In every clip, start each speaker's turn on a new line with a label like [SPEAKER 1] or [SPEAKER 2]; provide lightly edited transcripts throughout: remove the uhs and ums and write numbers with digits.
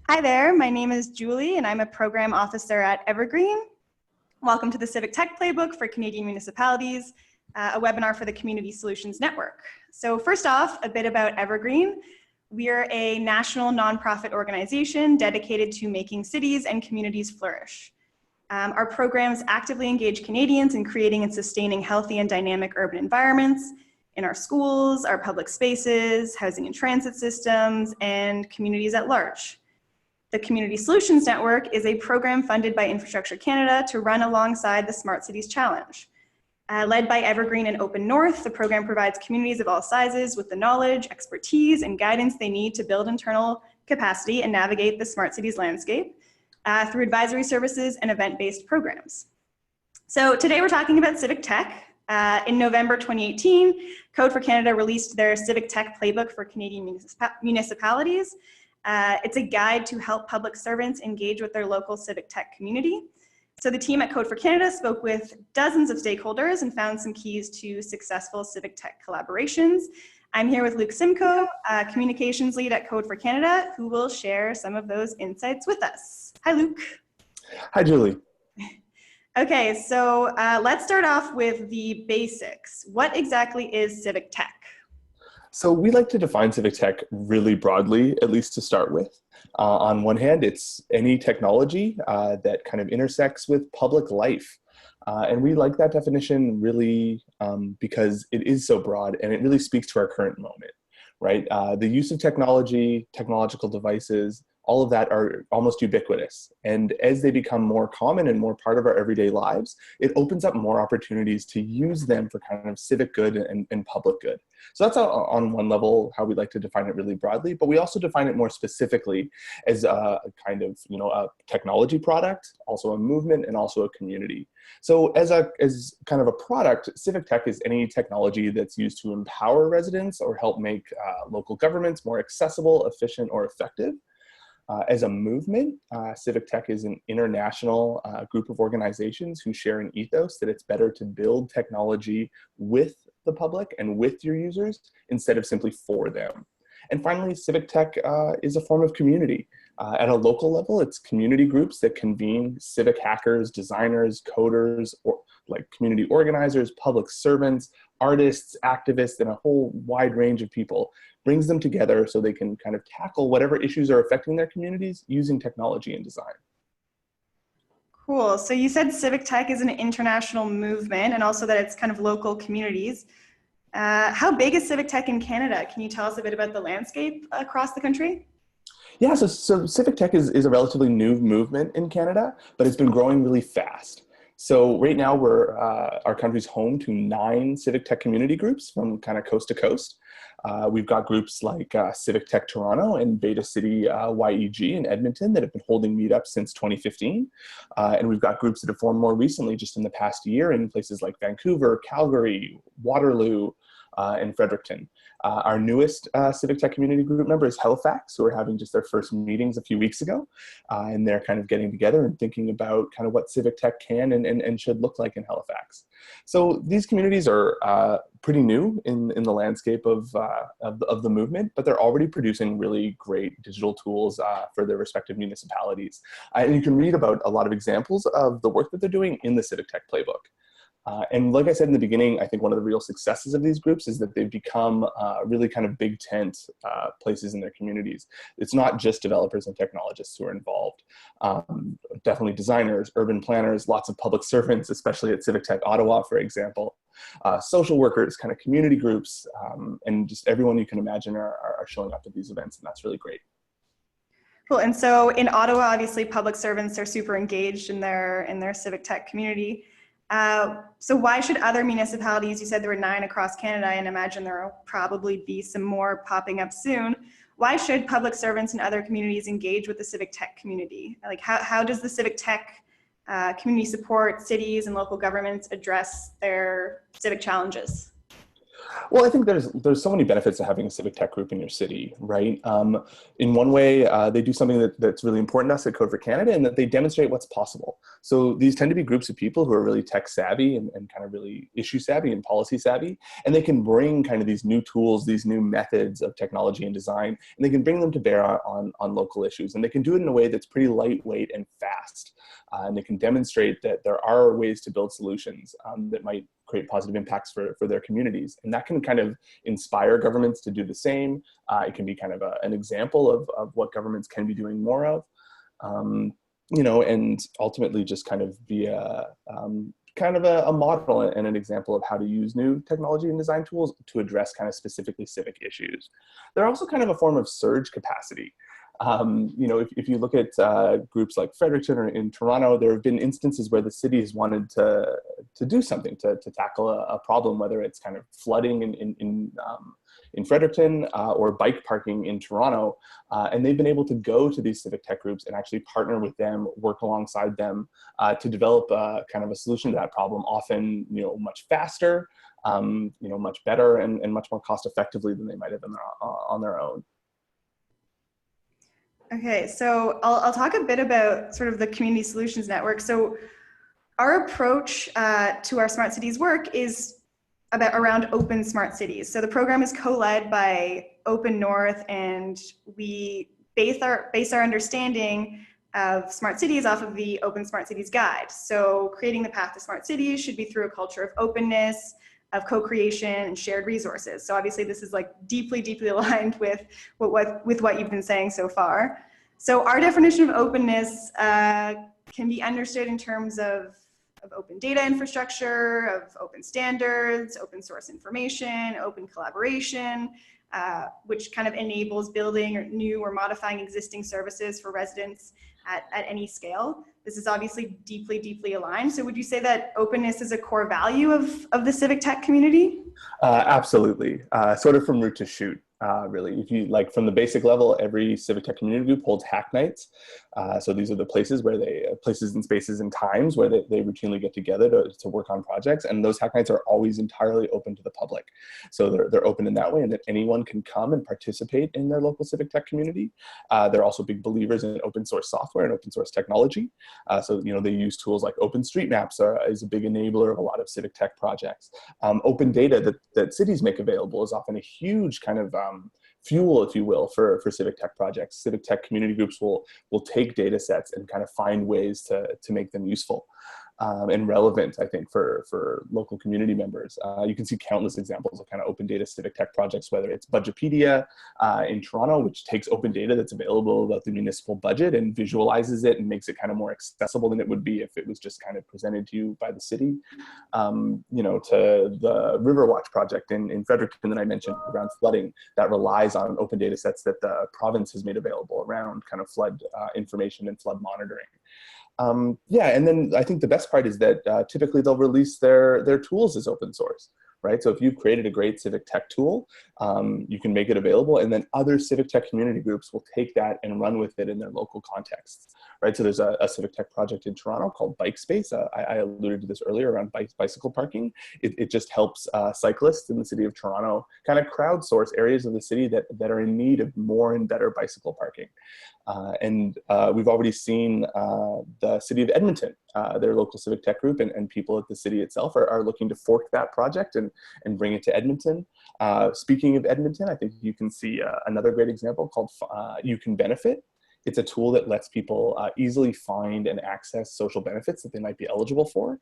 [SPEAKER 1] Hi there, my name is Julie and I'm a program officer at Evergreen. Welcome to the Civic Tech Playbook for Canadian Municipalities, a webinar for the Community Solutions Network. So first off, a bit about Evergreen. We are a national nonprofit organization dedicated to making cities and communities flourish. Our programs actively engage Canadians in creating and sustaining healthy and dynamic urban environments in our schools, our public spaces, housing and transit systems, and communities at large. The Community Solutions Network is a program funded by Infrastructure Canada to run alongside the Smart Cities Challenge. Led by Evergreen and Open North, the program provides communities of all sizes with the knowledge, expertise, and guidance they need to build internal capacity and navigate the smart cities landscape through advisory services and event-based programs. So today we're talking about Civic Tech. In November 2018, Code for Canada released their Civic Tech Playbook for Canadian Municipalities. It's a guide to help public servants engage with their local civic tech community. So the team at Code for Canada spoke with dozens of stakeholders and found some keys to successful civic tech collaborations. I'm here with Luke Simcoe, communications lead at Code for Canada, who will share some of those insights with us. Hi, Luke.
[SPEAKER 2] Hi, Julie.
[SPEAKER 1] Okay, so let's start off with the basics. What exactly is civic tech?
[SPEAKER 2] So we like to define civic tech really broadly, at least to start with. On one hand, it's any technology that kind of intersects with public life. And we like that definition really because it is so broad and it really speaks to our current moment, right? The use of technology, technological devices, all of that are almost ubiquitous. And as they become more common and more part of our everyday lives, it opens up more opportunities to use them for kind of civic good and public good. So that's on one level how we like to define it really broadly, but we also define it more specifically as a kind of, a technology product, also a movement, and also a community. So as kind of a product, civic tech is any technology that's used to empower residents or help make local governments more accessible, efficient, or effective. As a movement, Civic Tech is an international group of organizations who share an ethos that it's better to build technology with the public and with your users instead of simply for them. And finally, Civic Tech is a form of community. At a local level, it's community groups that convene civic hackers, designers, coders, or like community organizers, public servants, artists, activists, and a whole wide range of people, brings them together so they can kind of tackle whatever issues are affecting their communities using technology and design.
[SPEAKER 1] Cool. So you said Civic Tech is an international movement and also that it's kind of local communities. How big is Civic Tech in Canada? Can you tell us a bit about the landscape across the country?
[SPEAKER 2] Yeah, so Civic Tech is a relatively new movement in Canada, but it's been growing really fast. So right now our country's home to 9 Civic Tech community groups from kind of coast to coast. We've got groups like Civic Tech Toronto and Beta City YEG in Edmonton that have been holding meetups since 2015. And we've got groups that have formed more recently just in the past year in places like Vancouver, Calgary, Waterloo, and Fredericton. Our newest Civic Tech community group member is Halifax, who are having just their first meetings a few weeks ago. And they're kind of getting together and thinking about kind of what Civic Tech can and should look like in Halifax. So these communities are pretty new in the landscape of the movement, but they're already producing really great digital tools for their respective municipalities. And you can read about a lot of examples of the work that they're doing in the Civic Tech Playbook. And like I said in the beginning, I think one of the real successes of these groups is that they've become really kind of big tent places in their communities. It's not just developers and technologists who are involved. Definitely designers, urban planners, lots of public servants, especially at Civic Tech Ottawa, for example. Social workers, kind of community groups, and just everyone you can imagine are showing up at these events, and that's really great.
[SPEAKER 1] Cool. And so in Ottawa, obviously, public servants are super engaged in their civic tech community. So why should other municipalities, you said there were 9 across Canada, and imagine there will probably be some more popping up soon. Why should public servants and other communities engage with the civic tech community? Like how does the civic tech community support cities and local governments address their civic challenges?
[SPEAKER 2] Well, I think there's so many benefits to having a civic tech group in your city, right? In one way, they do something that's really important to us at Code for Canada, and that they demonstrate what's possible. So these tend to be groups of people who are really tech savvy and kind of really issue savvy and policy savvy, and they can bring kind of these new tools, these new methods of technology and design, and they can bring them to bear on local issues, and they can do it in a way that's pretty lightweight and fast, and they can demonstrate that there are ways to build solutions that might create positive impacts for their communities. And that can kind of inspire governments to do the same. It can be kind of an example of what governments can be doing more of, and ultimately just kind of be a model and an example of how to use new technology and design tools to address kind of specifically civic issues. They're also kind of a form of surge capacity. If you look at groups like Fredericton or in Toronto, there have been instances where the city has wanted to do something to tackle a problem, whether it's kind of flooding in Fredericton or bike parking in Toronto, and they've been able to go to these civic tech groups and actually partner with them, work alongside them to develop kind of a solution to that problem, often much faster, much better, and much more cost effectively than they might have done on their own.
[SPEAKER 1] Okay, so I'll talk a bit about sort of the Community Solutions Network. So our approach to our Smart Cities work is around open smart cities. So the program is co-led by Open North, and we base our understanding of smart cities off of the Open Smart Cities Guide. So creating the path to smart cities should be through a culture of openness, of co-creation, and shared resources. So obviously this is like deeply, deeply aligned with what you've been saying so far. So our definition of openness can be understood in terms of open data infrastructure, of open standards, open source information, open collaboration, which kind of enables building or new or modifying existing services for residents at any scale. This is obviously deeply, deeply aligned. So would you say that openness is a core value of the civic tech community?
[SPEAKER 2] Absolutely. Sort of from root to shoot. Really, if you like from the basic level, every civic tech community group holds hack nights. So these are the places where places and spaces and times where they routinely get together to work on projects. And those hack nights are always entirely open to the public. So they're open in that way, and that anyone can come and participate in their local civic tech community. They're also big believers in open source software and open source technology. So they use tools like OpenStreetMaps is a big enabler of a lot of civic tech projects. Open data that cities make available is often a huge kind of fuel, if you will, for civic tech projects. Civic tech community groups will take data sets and kind of find ways to make them useful and relevant, I think, for local community members. You can see countless examples of kind of open data civic tech projects, whether it's Budgetpedia in Toronto, which takes open data that's available about the municipal budget and visualizes it and makes it kind of more accessible than it would be if it was just kind of presented to you by the city, to the Riverwatch project in Fredericton that I mentioned around flooding that relies on open data sets that the province has made available around kind of flood information and flood monitoring. And then I think the best part is that typically they'll release their tools as open source, right? So if you've created a great civic tech tool, you can make it available, and then other civic tech community groups will take that and run with it in their local contexts, right? So there's a civic tech project in Toronto called Bike Space. I alluded to this earlier around bicycle parking. It just helps cyclists in the city of Toronto kind of crowdsource areas of the city that are in need of more and better bicycle parking. We've already seen the city of Edmonton, their local civic tech group and people at the city itself are looking to fork that project and bring it to Edmonton. Speaking of Edmonton, I think you can see another great example called You Can Benefit. It's a tool that lets people easily find and access social benefits that they might be eligible for.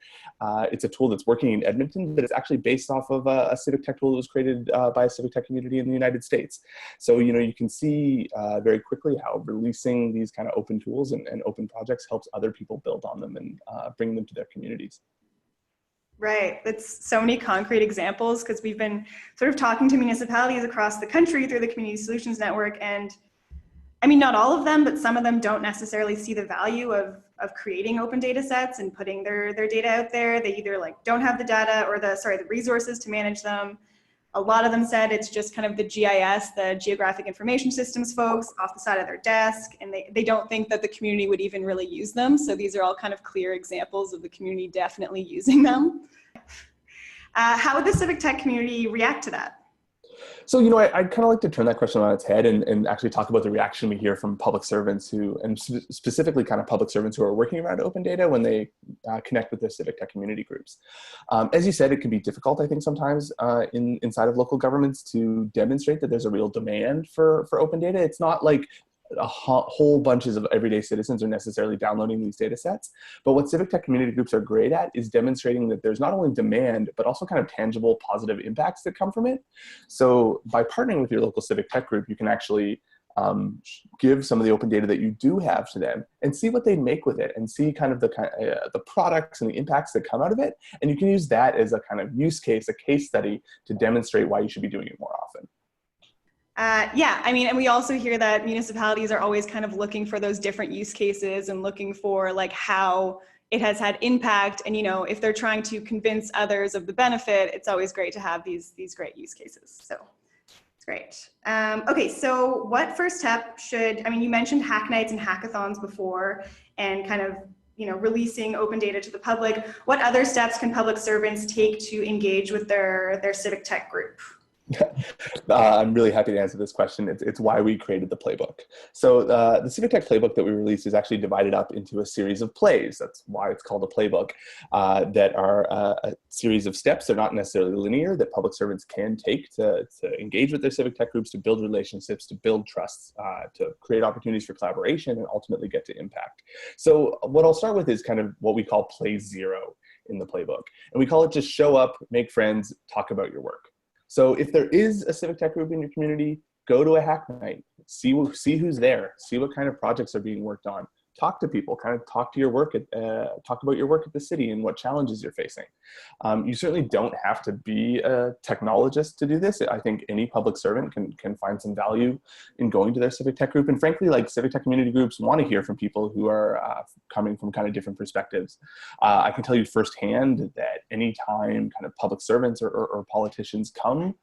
[SPEAKER 2] It's a tool that's working in Edmonton, but it's actually based off of a civic tech tool that was created by a civic tech community in the United States. So, you can see very quickly how releasing these kind of open tools and open projects helps other people build on them and bring them to their communities.
[SPEAKER 1] Right. That's so many concrete examples, because we've been sort of talking to municipalities across the country through the Community Solutions Network, and I mean, not all of them, but some of them don't necessarily see the value of creating open data sets and putting their data out there. They either don't have the data or the resources to manage them. A lot of them said it's just kind of the GIS, the Geographic Information Systems folks off the side of their desk, and they don't think that the community would even really use them. So these are all kind of clear examples of the community definitely using them. How would the civic tech community react to that?
[SPEAKER 2] So, I'd kind of like to turn that question on its head and actually talk about the reaction we hear from public servants and specifically kind of public servants who are working around open data when they connect with their civic tech community groups. As you said, it can be difficult, I think, sometimes inside of local governments to demonstrate that there's a real demand for open data. It's not like whole bunches of everyday citizens are necessarily downloading these data sets. But what civic tech community groups are great at is demonstrating that there's not only demand, but also kind of tangible positive impacts that come from it. So by partnering with your local civic tech group, you can actually give some of the open data that you do have to them and see what they make with it and see kind of the products and the impacts that come out of it. And you can use that as a kind of use case, a case study to demonstrate why you should be doing it more often.
[SPEAKER 1] Yeah, I mean, and we also hear that municipalities are always kind of looking for those different use cases and looking for like how it has had impact. And, if they're trying to convince others of the benefit, it's always great to have these great use cases. So it's great. Okay, so what first step you mentioned hack nights and hackathons before and kind of, releasing open data to the public. What other steps can public servants take to engage with their civic tech group?
[SPEAKER 2] I'm really happy to answer this question. It's why we created the Playbook. So the Civic Tech Playbook that we released is actually divided up into a series of plays. That's why it's called a Playbook, that are a series of steps. They're not necessarily linear, that public servants can take to engage with their civic tech groups, to build relationships, to build trusts, to create opportunities for collaboration, and ultimately get to impact. So what I'll start with is kind of what we call Play Zero in the Playbook. And we call it just show up, make friends, talk about your work. So if there is a civic tech group in your community, go to a hack night, see who's there, see what kind of projects are being worked on, talk to people, kind of talk to your work, talk about your work at the city and what challenges you're facing. You certainly don't have to be a technologist to do this. I think any public servant can find some value in going to their civic tech group. And frankly, like civic tech community groups want to hear from people who are coming from kind of different perspectives. I can tell you firsthand that anytime kind of public servants or politicians come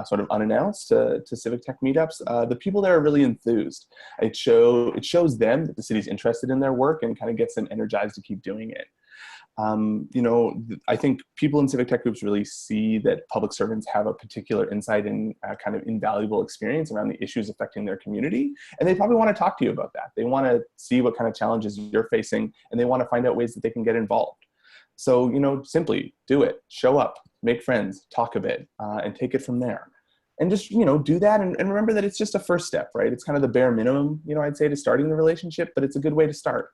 [SPEAKER 2] sort of unannounced to civic tech meetups, the people there are really enthused. It shows them that the city's interested in their work and kind of gets them energized to keep doing it. I think people in civic tech groups really see that public servants have a particular insight and kind of invaluable experience around the issues affecting their community. And they probably want to talk to you about that. They want to see what kind of challenges you're facing, and they want to find out ways that they can get involved. So, simply do it, show up, make friends, talk a bit, and take it from there. And just, do that and remember that it's just a first step, right? It's kind of the bare minimum, I'd say, to starting the relationship, but it's a good way to start.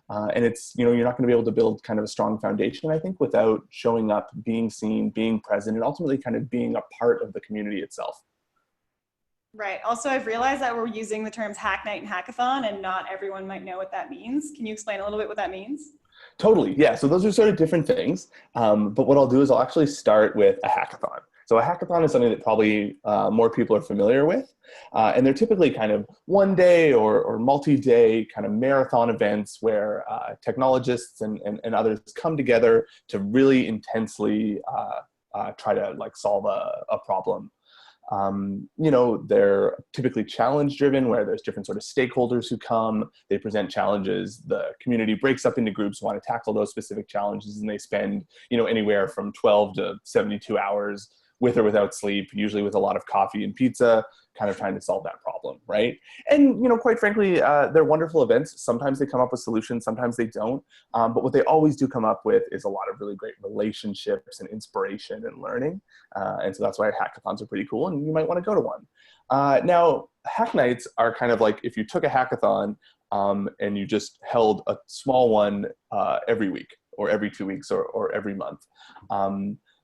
[SPEAKER 2] And it's, you're not going to be able to build kind of a strong foundation, I think, without showing up, being seen, being present, and ultimately kind of being a part of the community itself.
[SPEAKER 1] Right. Also, I've realized that we're using the terms hack night and hackathon, and not everyone might know what that means. Can you explain a little bit what that means?
[SPEAKER 2] Totally. Yeah. So those are sort of different things. But what I'll do is I'll actually start with a hackathon. So a hackathon is something that probably more people are familiar with. And they're typically kind of one day or multi-day kind of marathon events where technologists and others come together to really intensely try to solve a problem. They're typically challenge driven, where there's different sort of stakeholders who come, they present challenges, the community breaks up into groups who want to tackle those specific challenges, and they spend, anywhere from 12 to 72 hours with or without sleep, usually with a lot of coffee and pizza, kind of trying to solve that problem, right? And, quite frankly, they're wonderful events. Sometimes they come up with solutions, sometimes they don't. But what they always do come up with is a lot of really great relationships and inspiration and learning. And so that's why hackathons are pretty cool, and you might want to go to one. Now, hack nights are kind of like if you took a hackathon and you just held a small one every week or every 2 weeks or every month.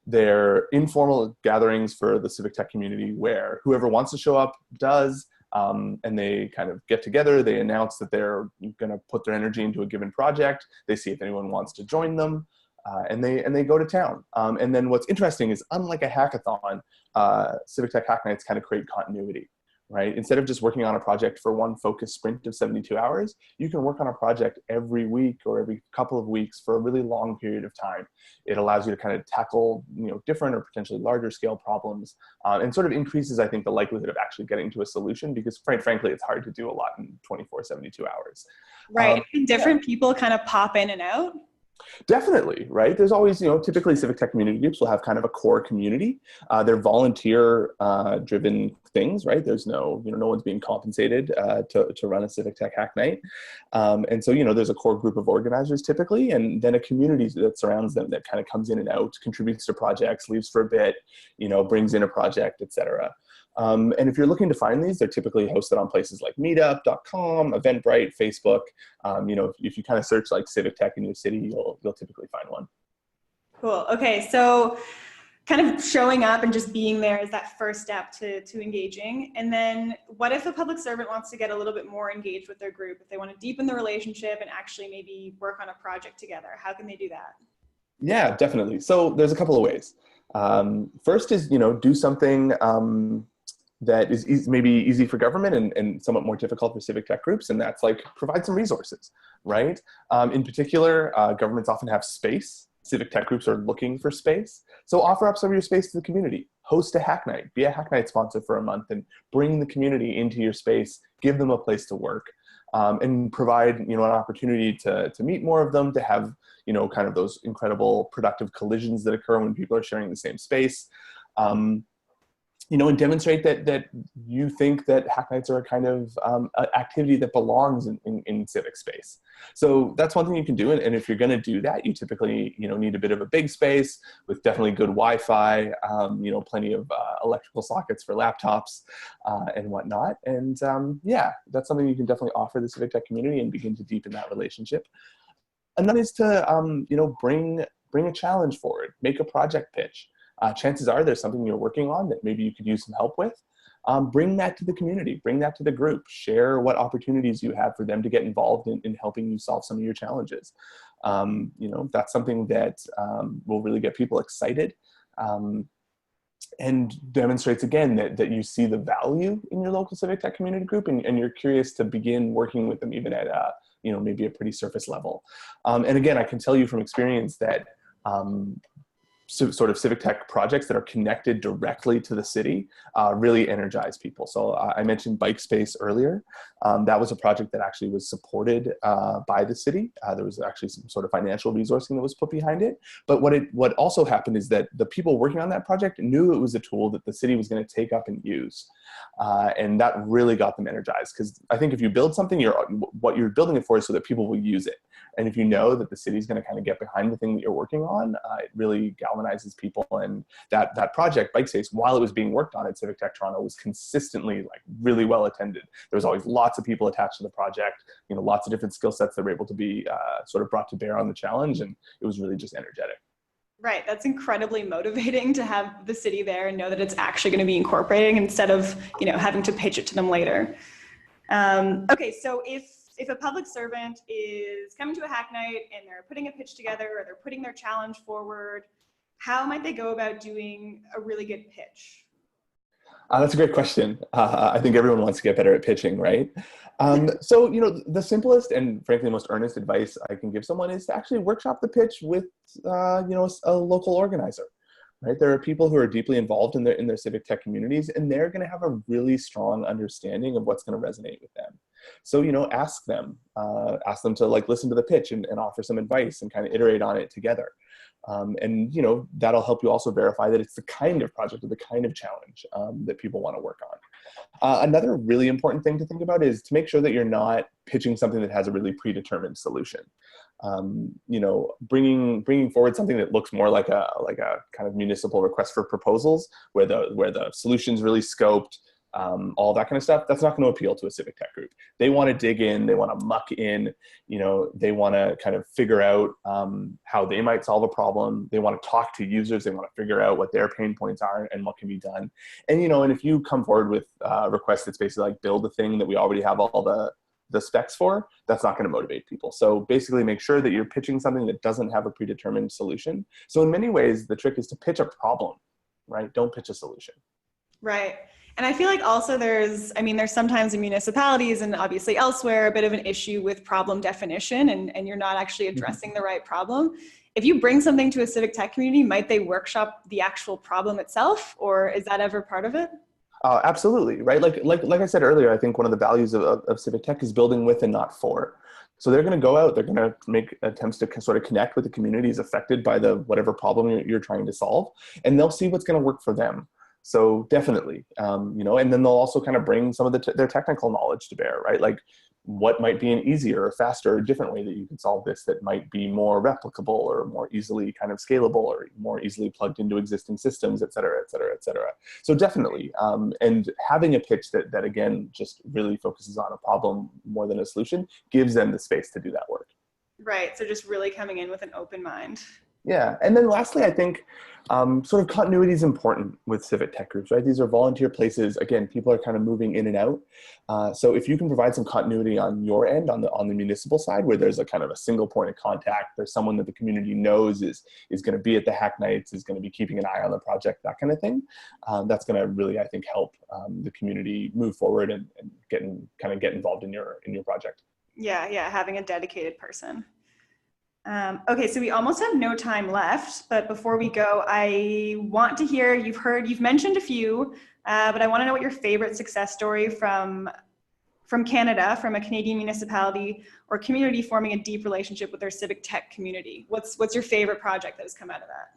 [SPEAKER 2] They're informal gatherings for the civic tech community where whoever wants to show up does, and they kind of get together. They announce that they're going to put their energy into a given project. They see if anyone wants to join them, and they go to town. And then what's interesting is, unlike a hackathon, civic tech hack nights kind of create continuity. Right? Instead of just working on a project for one focused sprint of 72 hours, you can work on a project every week or every couple of weeks for a really long period of time. It allows you to kind of tackle, different or potentially larger scale problems, and sort of increases, I think, the likelihood of actually getting to a solution, because frankly, it's hard to do a lot in 72 hours.
[SPEAKER 1] Right. And different people kind of pop in and out.
[SPEAKER 2] Definitely, right? There's always, typically civic tech community groups will have kind of a core community. They're volunteer driven things, right? There's no one's being compensated to run a civic tech hack night. And so, there's a core group of organizers typically, and then a community that surrounds them that kind of comes in and out, contributes to projects, leaves for a bit, brings in a project, etc. And if you're looking to find these, they're typically hosted on places like meetup.com, Eventbrite, Facebook. If you kind of search like civic tech in your city, you'll typically find one.
[SPEAKER 1] Cool. Okay. So kind of showing up and just being there is that first step to engaging. And then what if a public servant wants to get a little bit more engaged with their group, if they want to deepen the relationship and actually maybe work on a project together? How can they do that?
[SPEAKER 2] Yeah, definitely. So there's a couple of ways. First is, do something that is maybe easy for government and somewhat more difficult for civic tech groups, and that's like provide some resources, right? In particular, governments often have space. Civic tech groups are looking for space. So offer up some of your space to the community. Host a hack night. Be a hack night sponsor for a month and bring the community into your space. Give them a place to work. And provide, an opportunity to meet more of them, to have, kind of those incredible productive collisions that occur when people are sharing the same space. And demonstrate that you think that hack nights are a kind of activity that belongs in civic space. So that's one thing you can do. And if you're going to do that, you typically, need a bit of a big space with definitely good Wi-Fi, plenty of electrical sockets for laptops and whatnot. And that's something you can definitely offer the civic tech community and begin to deepen that relationship. Another is to, bring a challenge forward, make a project pitch. Chances are there's something you're working on that maybe you could use some help with. Bring that to the community, bring that to the group, share what opportunities you have for them to get involved in helping you solve some of your challenges. That's something that will really get people excited and demonstrates again that you see the value in your local civic tech community group and you're curious to begin working with them even at maybe a pretty surface level. And again, I can tell you from experience that sort of civic tech projects that are connected directly to the city really energize people. So I mentioned Bike Space earlier. That was a project that actually was supported by the city. There was actually some sort of financial resourcing that was put behind it. But what also happened is that the people working on that project knew it was a tool that the city was going to take up and use. And that really got them energized, because I think if you build something, what you're building it for is so that people will use it. And if you know that the city's going to kind of get behind the thing that you're working on, it really galvanizes people. And that project, Bike Space, while it was being worked on at Civic Tech Toronto, was consistently really well attended. There was always lots of people attached to the project, lots of different skill sets that were able to be sort of brought to bear on the challenge. And it was really just energetic.
[SPEAKER 1] Right. That's incredibly motivating to have the city there and know that it's actually going to be incorporating instead of, having to pitch it to them later. Okay. So if a public servant is coming to a hack night and they're putting a pitch together or they're putting their challenge forward, how might they go about doing a really good pitch?
[SPEAKER 2] That's a great question. I think everyone wants to get better at pitching, right? So, the simplest and frankly most earnest advice I can give someone is to actually workshop the pitch with, a local organizer, right? There are people who are deeply involved in their civic tech communities, and they're going to have a really strong understanding of what's going to resonate with them. So, ask them to listen to the pitch and offer some advice and kind of iterate on it together. And that'll help you also verify that it's the kind of project or the kind of challenge that people want to work on. Another really important thing to think about is to make sure that you're not pitching something that has a really predetermined solution. Bringing forward something that looks more like a kind of municipal request for proposals, where the solution's really scoped. All that kind of stuff, that's not going to appeal to a civic tech group. They want to dig in, they want to muck in, they want to kind of figure out how they might solve a problem. They want to talk to users, they want to figure out what their pain points are and what can be done. And, and if you come forward with a request that's basically like build a thing that we already have all the specs for, that's not going to motivate people. So basically make sure that you're pitching something that doesn't have a predetermined solution. So in many ways, the trick is to pitch a problem, right? Don't pitch a solution.
[SPEAKER 1] Right. And I feel like also there's sometimes in municipalities and obviously elsewhere, a bit of an issue with problem definition and you're not actually addressing the right problem. If you bring something to a civic tech community, might they workshop the actual problem itself, or is that ever part of it?
[SPEAKER 2] Absolutely, right? Like I said earlier, I think one of the values of Civic Tech is building with and not for. So they're going to go out, they're going to make attempts to sort of connect with the communities affected by the whatever problem you're trying to solve, and they'll see what's going to work for them. So definitely, and then they'll also kind of bring some of their technical knowledge to bear, right? Like what might be an easier or faster or different way that you can solve this that might be more replicable or more easily kind of scalable or more easily plugged into existing systems, et cetera, et cetera, et cetera. So definitely, and having a pitch that again, just really focuses on a problem more than a solution gives them the space to do that work.
[SPEAKER 1] Right, so just really coming in with an open mind.
[SPEAKER 2] Yeah, and then lastly, I think sort of continuity is important with civic tech groups, right? These are volunteer places. Again, people are kind of moving in and out. So if you can provide some continuity on your end, on the municipal side, where there's a kind of a single point of contact, there's someone that the community knows is going to be at the hack nights, is going to be keeping an eye on the project, that kind of thing. That's going to really, I think, help the community move forward and get involved in your project.
[SPEAKER 1] Yeah, having a dedicated person. Okay, so we almost have no time left, but before we go, I want to hear, you've mentioned a few, but I want to know what your favorite success story from Canada, from a Canadian municipality or community forming a deep relationship with their civic tech community. What's your favorite project that has come out of that?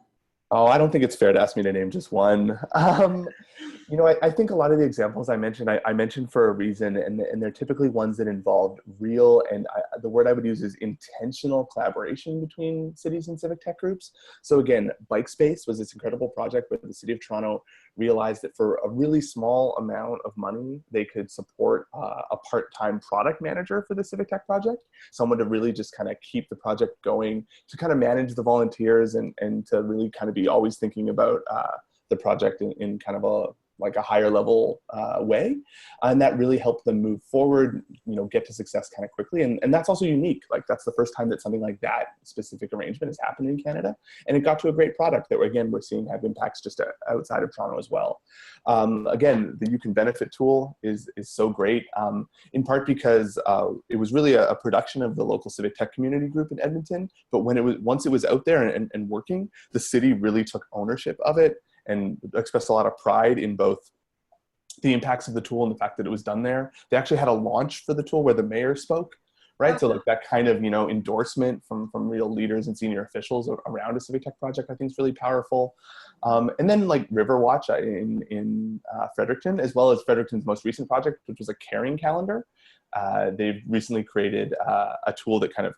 [SPEAKER 2] Oh, I don't think it's fair to ask me to name just one. I think a lot of the examples I mentioned for a reason, and they're typically ones that involved real, and the word I would use is intentional collaboration between cities and civic tech groups. So again, Bike Space was this incredible project where the City of Toronto realized that for a really small amount of money, they could support a part-time product manager for the civic tech project, someone to really just kind of keep the project going, to kind of manage the volunteers and to really kind of be always thinking about the project in kind of a higher level way. And that really helped them move forward, get to success kind of quickly. And that's also unique. Like that's the first time that something like that specific arrangement has happened in Canada. And it got to a great product that we're seeing have impacts just outside of Toronto as well. Again, the You Can Benefit tool is so great, in part because it was really a production of the local civic tech community group in Edmonton. But once it was out there and working, the city really took ownership of it and expressed a lot of pride in both the impacts of the tool and the fact that it was done there. They actually had a launch for the tool where the mayor spoke, right? Okay. So like that kind of, endorsement from real leaders and senior officials around a civic tech project, I think is really powerful. And then like Riverwatch in Fredericton, as well as Fredericton's most recent project, which was a caring calendar. They've recently created a tool that kind of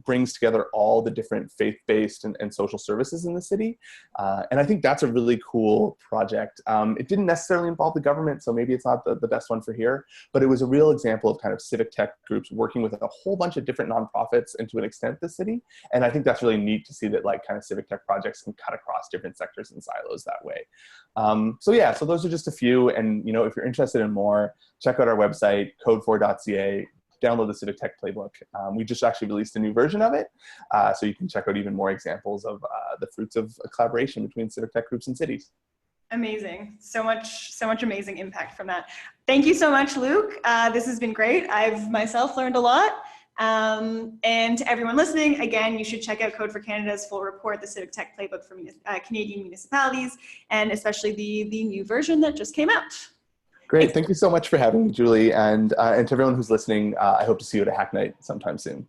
[SPEAKER 2] brings together all the different faith-based and social services in the city. And I think that's a really cool project. It didn't necessarily involve the government, so maybe it's not the best one for here, but it was a real example of kind of civic tech groups working with a whole bunch of different nonprofits and to an extent the city. And I think that's really neat to see that like kind of civic tech projects can cut across different sectors and silos that way. So those are just a few. And, if you're interested in more, check out our website, code4.ca. Download the Civic Tech Playbook. We just actually released a new version of it, so you can check out even more examples of the fruits of a collaboration between civic tech groups and cities.
[SPEAKER 1] Amazing. So much amazing impact from that. Thank you so much, Luke. This has been great. I've myself learned a lot. And to everyone listening, again, you should check out Code for Canada's full report, the Civic Tech Playbook for Canadian municipalities, and especially the new version that just came out.
[SPEAKER 2] Great. Thank you so much for having me, Julie. And to everyone who's listening, I hope to see you at a hack night sometime soon.